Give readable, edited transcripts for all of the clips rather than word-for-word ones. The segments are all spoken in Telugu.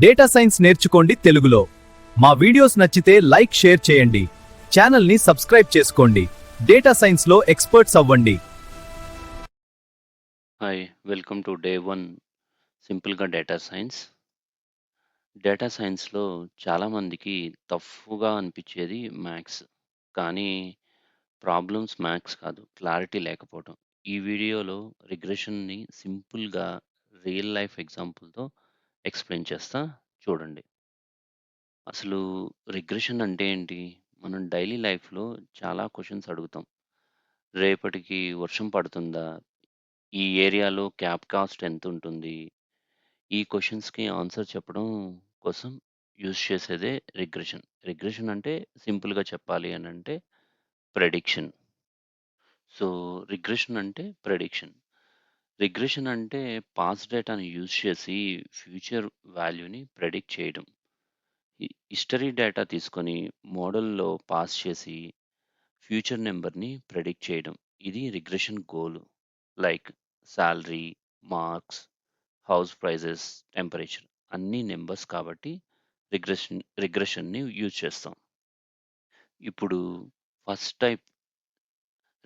డేటా సైన్స్ నేర్చుకోండి తెలుగులో. మా వీడియోస్ నచ్చితే లైక్ షేర్ చేయండి. ఛానల్ని సబ్స్క్రైబ్ చేసుకోండి. డేటా సైన్స్లో ఎక్స్పర్ట్స్ అవ్వండి. హాయ్, వెల్కమ్ టు డే 1 సింపుల్‌గా డేటా సైన్స్. డేటా సైన్స్‌లో చాలామందికి టఫ్‌గా అనిపించేది మ్యాథ్స్. కానీ ప్రాబ్లమ్స్ మ్యాథ్స్ కాదు, క్లారిటీ లేకపోవడం. ఈ వీడియోలో రిగ్రెషన్‌ని సింపుల్‌గా రియల్ లైఫ్ ఎగ్జాంపుల్‌తో ఎక్స్‌ప్లెయిన్ చేస్తా, చూడండి. అసలు రిగ్రెషన్ అంటే ఏంటి? మనం డైలీ లైఫ్‌లో చాలా క్వెషన్స్ అడుగుతాం. రేపటికి వర్షం పడుతుందా? ఈ ఏరియాలో క్యాబ్ కాస్ట్ ఎంతుంటుంది? ఈ క్వెషన్స్‌కి ఆన్సర్ చెప్పడం కోసం యూజ్ చేసేదే రిగ్రెషన్. రిగ్రెషన్ అంటే సింపుల్‌గా చెప్పాలి అనంటే ప్రెడిక్షన్. సో, రిగ్రెషన్ అంటే ప్రెడిక్షన్. రిగ్రెషన్ అంటే పాస్ట్ డేటాని యూజ్ చేసి ఫ్యూచర్ వాల్యూని ప్రెడిక్ట్ చేయడం. హిస్టరీ డేటా తీసుకొని మోడల్‌లో పాస్ చేసి ఫ్యూచర్ నంబర్‌ని ప్రెడిక్ట్ చేయడం. ఇది regression goal. Like salary, marks, house prices, temperature అన్నీ నంబర్స్ కాబట్టి రిగ్రెషన్‌ని యూజ్ చేస్తాం. ఇప్పుడు ఫస్ట్ టైప్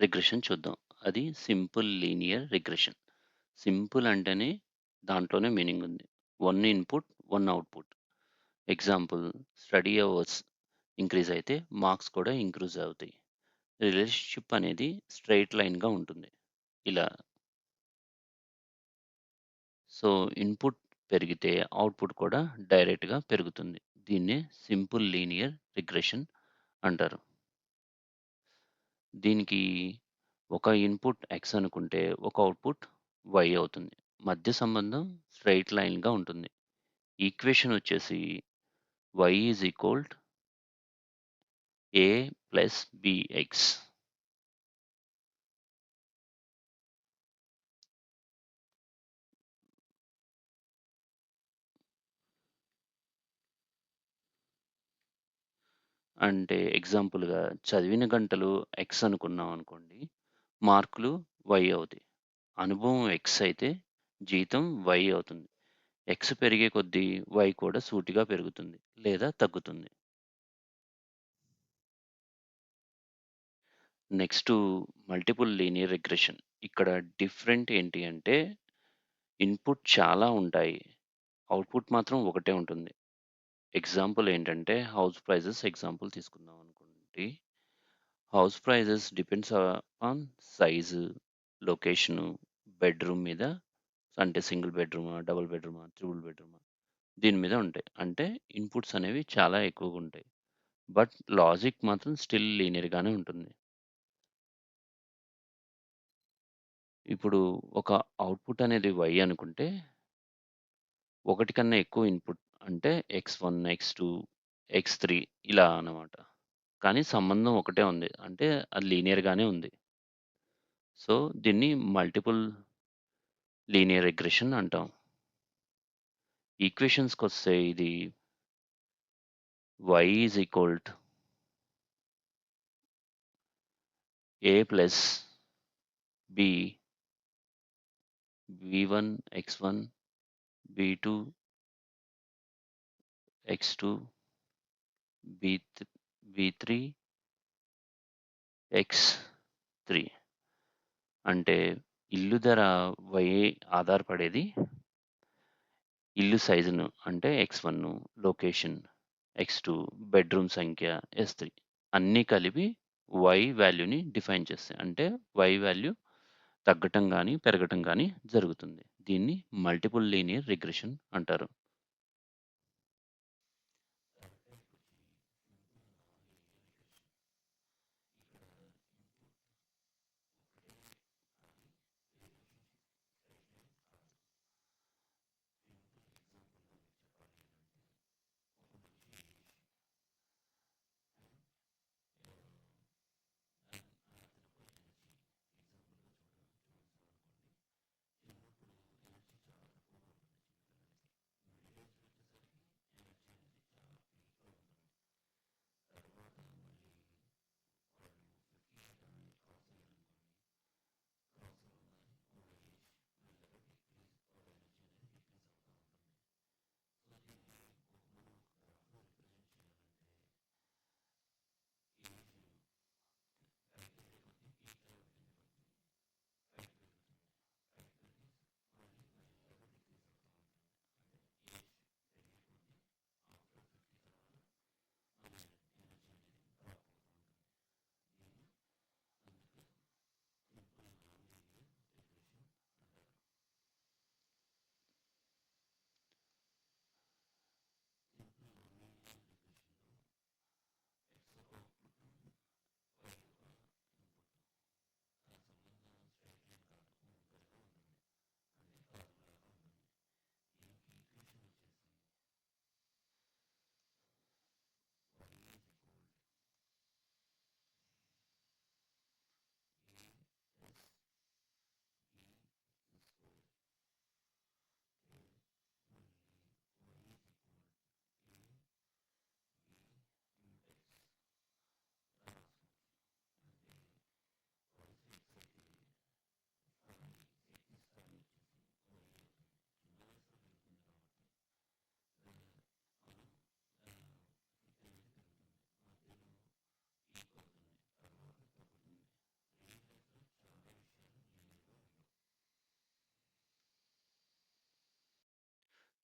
రిగ్రెషన్ చూద్దాం. అది సింపుల్ లీనియర్ రిగ్రెషన్. సింపుల్ అంటేనే దాంట్లోనే మీనింగ్ ఉంది. 1 input, 1 output. Example, study hours increase అయితే మార్క్స్ కూడా ఇంక్రీజ్ అవుతాయి. రిలేషన్‌షిప్ అనేది స్ట్రెయిట్ లైన్‌గా ఉంటుంది. ఇలా. సో, ఇన్‌పుట్ పెరిగితే అవుట్‌పుట్ కూడా డైరెక్ట్‌గా పెరుగుతుంది. దీన్నే సింపుల్ లీనియర్ రిగ్రెషన్ అంటారు. దీనికి ఒక ఇన్‌పుట్ x అనుకుంటే, ఒక అవుట్‌పుట్ y అవుతుంది. మధ్య సంబంధం స్ట్రెయిట్ లైన్‌గా ఉంటుంది. ఈక్వేషన్ వచ్చేసి y is equal a plus bx. అంటే ఎగ్జాంపుల్‌గా చదివిన గంటలు x అనుకున్నాం అనుకోండి. మార్కులు y అవుతాయి. అనుభవం x అయితే జీతం y అవుతుంది. x పెరిగే కొద్దీ y కూడా సూటిగా పెరుగుతుంది లేదా తగ్గుతుంది. Next multiple linear regression. ఇక్కడ డిఫరెంట్ ఏంటి అంటే ఇన్‌పుట్ చాలా ఉంటాయి. అవుట్‌పుట్ మాత్రం ఒకటే ఉంటుంది. ఎగ్జాంపుల్ ఏంటంటే హౌస్ ప్రైజెస్ ఎగ్జాంపుల్ తీసుకుందాం అనుకోండి. House prices depends on size, location, bedroom మీద, అంటే సింగిల్ బెడ్‌రూమా, డబుల్ బెడ్‌రూమా, త్రిబుల్ బెడ్‌రూమా దీని మీద ఉంటాయి. అంటే ఇన్‌పుట్స్ అనేవి చాలా ఎక్కువగుంటాయి. బట్ లాజిక్ మాత్రం స్టిల్ లీనియర్‌గానే ఉంటుంది. ఇప్పుడు ఒక అవుట్‌పుట్ అనేది y అనుకుంటే, ఒకటి కన్నా ఎక్కువ ఇన్‌పుట్ అంటే x1, x2, x3 ఇలా అన్నమాట. కానీ సంబంధం ఒకటే ఉంది. అంటే అది లీనియర్‌గానే ఉంది. సో, దీన్ని మల్టిపుల్ లీనియర్ రిగ్రెషన్ అంటాం. ఈక్వేషన్స్‌కొస్తే ఇది y is equal to a plus b, v1 x1, v2 x2, v3 x3. అంటే ఇల్లు ధర y ఆధారపడేది ఇల్లు సైజును అంటే x1, లొకేషన్ x2, బెడ్‌రూమ్ సంఖ్య s3 అన్నీ కలిపి y వాల్యూని డిఫైన్ చేస్తాయి. అంటే y వాల్యూ తగ్గటం గాని, పెరగటం గాని జరుగుతుంది. దీన్ని మల్టిపుల్ లీనియర్ రిగ్రెషన్ అంటారు.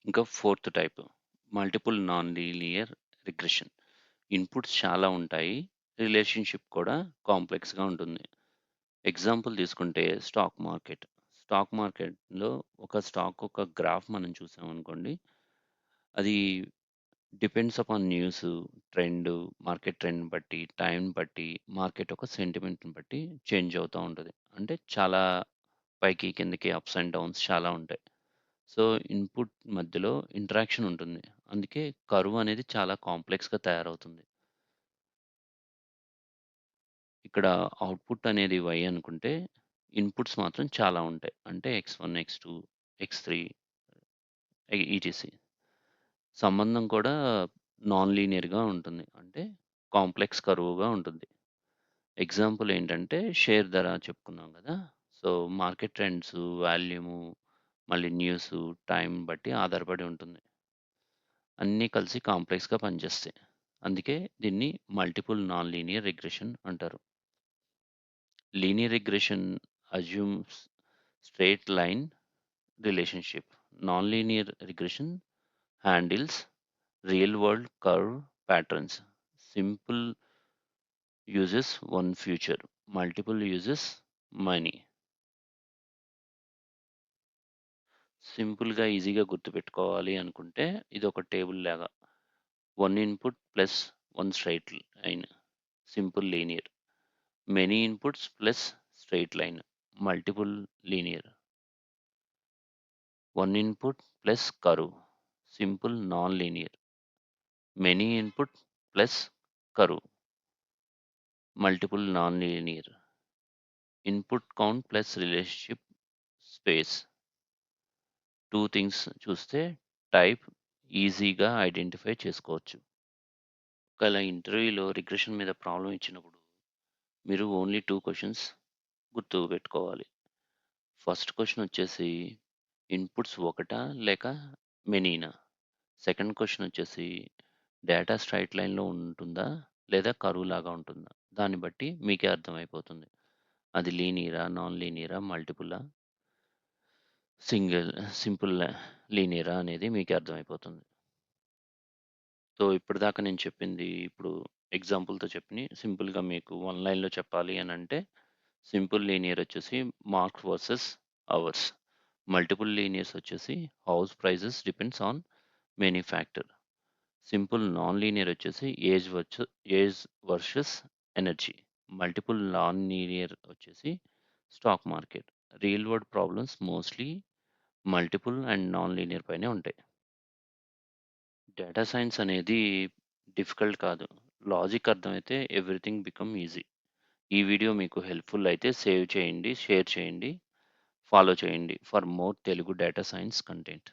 ఇంకా fourth type multiple non linear regression. Inputs చాలా ఉంటాయి. రిలేషన్‌షిప్ కూడా కాంప్లెక్స్‌గా ఉంటుంది. ఎగ్జాంపుల్ తీసుకుంటే స్టాక్ మార్కెట్. స్టాక్ మార్కెట్‌లో ఒక గ్రాఫ్ మనం చూసామనుకోండి. అది depends upon news, trend, market ట్రెండ్‌ని బట్టి, టైంని బట్టి, మార్కెట్ ఒక సెంటిమెంట్‌ని బట్టి చేంజ్ అవుతా ఉంటది. అంటే చాలా పైకి, కిందకి, అప్స్ అండ్ డౌన్స్ చాలా ఉంటాయి. సో, ఇన్పుట్ మధ్యలో ఇంటరాక్షన్ ఉంటుంది. అందుకే కర్వ్ అనేది చాలా కాంప్లెక్స్‌గా తయారవుతుంది. ఇక్కడ అవుట్‌పుట్ అనేది y అనుకుంటే, ఇన్పుట్స్ మాత్రం చాలా ఉంటాయి. అంటే x1, x2, x3 ఈటీసీ. సంబంధం కూడా నాన్ లీనియర్‌గా ఉంటుంది. అంటే కాంప్లెక్స్ కర్వ్‌గా ఉంటుంది. ఎగ్జాంపుల్ ఏంటంటే షేర్ ధర చెప్పుకున్నాం గదా! సో, మార్కెట్ ట్రెండ్స్, వాల్యూము, మళ్ళీ న్యూసు, టైం బట్టి ఆధారపడి ఉంటుంది. అన్నీ కలిసి కాంప్లెక్స్‌గా పనిచేస్తాయి. అందుకే దీన్ని మల్టిపుల్ నాన్ లీనియర్ రిగ్రెషన్ అంటారు. Linear regression assumes straight line relationship. Nonlinear regression handles real world curve patterns. Simple uses one future, multiple uses many. సింపుల్‌గా, ఈజీగా గుర్తుపెట్టుకోవాలి అనుకుంటే ఇదొక టేబుల్ లాగా. 1 input plus 1 straight line simple linear. Many inputs plus straight line multiple linear. 1 input plus curve simple non linear. Many input plus curve multiple non linear. Input count plus relationship space. 2 things చూస్తే టైప్ ఈజీగా ఐడెంటిఫై చేసుకోవచ్చు. ఒకవేళ ఇంటర్వ్యూలో రిగ్రెషన్ మీద ప్రాబ్లమ్ ఇచ్చినప్పుడు మీరు ఓన్లీ 2 క్వెషన్స్ గుర్తుపెట్టుకోవాలి. ఫస్ట్ క్వెషన్ వచ్చేసి ఇన్పుట్స్ ఒకటా లేక మెనీనా? సెకండ్ క్వెషన్ వచ్చేసి డేటా స్ట్రెయిట్ లైన్‌లో ఉంటుందా? లేదా కర్వ్ లాగా ఉంటుందా? దాన్ని బట్టి మీకే అర్థమైపోతుంది. అది లీనియరా? నాన్ లీనియరా? మల్టిపులా? సింగిల్ సింపుల్ లీనియరా అనేది మీకే అర్థమైపోతుంది. సో, ఇప్పటిదాకా నేను చెప్పింది ఇప్పుడు ఎగ్జాంపుల్‌తో చెప్పినయి సింపుల్‌గా మీకు వన్ లైన్‌లో చెప్పాలి అనంటే, సింపుల్ లీనియర్ వచ్చేసి marks versus hours. Multiple linears వచ్చేసి house prices depends on many factor. Simple non linear వచ్చేసి age versus energy. Multiple non linear వచ్చేసి stock market. Real world problems mostly multiple and non linear పైనే ఉంటాయి. డేటా సైన్స్ అనేది డిఫికల్ట్ కాదు. లాజిక్ అర్థమైతే ఎవ్రీథింగ్ బికమ్ ఈజీ. ఈ వీడియో మీకు హెల్ప్‌ఫుల్ అయితే సేవ్ చేయండి, షేర్ చేయండి, ఫాలో చేయండి for more Telugu data science content.